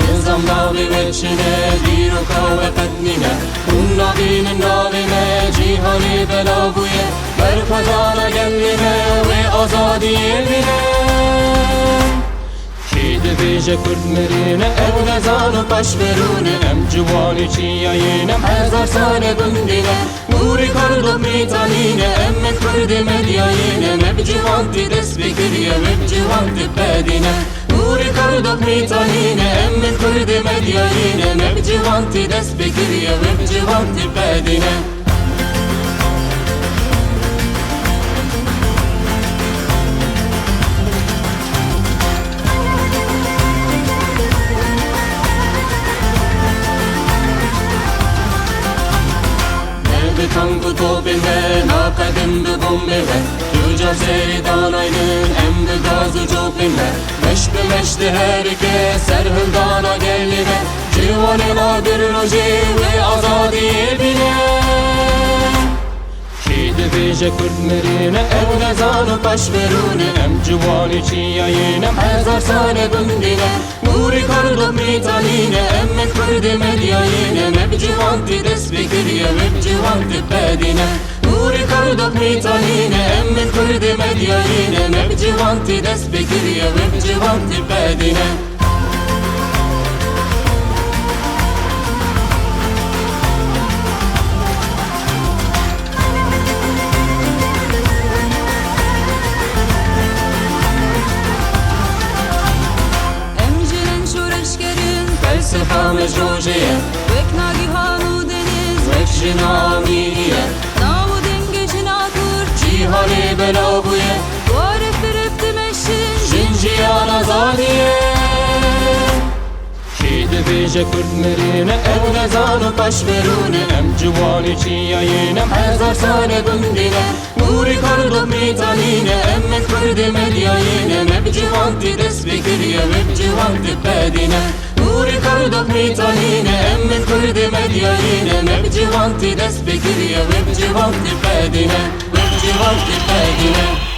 نظام ناوی وچینه دیرو کاوه پدنینه اون ناوین ناوینه جیهانی بلاویه برپزانه گلینه و آزادی بینه شید بیجه کرد مرینه او نزان و پش برونه ام جوانی چیایینم هزار ساله گندینه نوری کردو میتانینه ام کرد مدیایینه مب جوانتی دست بکریه مب جوانتی بدینه نوری کردو میتانینه ام کرد مدیایینه مب جوانتی دست بکریه مب جوانتی بدینه Tangu topinme, nakadim de bombime Tüccar seydan aynın, emdi gazı çopinme Meşte herkes, serhildana geline Civanına bir roji ve azadiye bine Şidi bije kurd merine, ev nezanı paş verune Em civani çiyayinem, hezar sane gündine Nuri kardo mitanine, emmet kurdi medyayine Meb civanti desbikiriye, meb civanti bedine Nuri kardo mitanine, emmet kurdi medyayine Meb civanti desbikiriye, meb civanti bedine Sefamez rojiye Vek nagihanu deniz Vek jinamiye Navu denge jinakur Cihani belavuye Varef birefti meşin Jinjiyan azadiye Şidi bije kurd merine Ev nezanı paş verune Em civani çiyayinem Hezar sane gündine Nuri kardo mitanine Emmet kurdi medyayine Meb civanti desbikiriye Meb civanti bedine Nuri kardo mitanine Emmet kurdi medyayine Meb civanti desbikiriye Meb civanti bedine Meb civanti bedine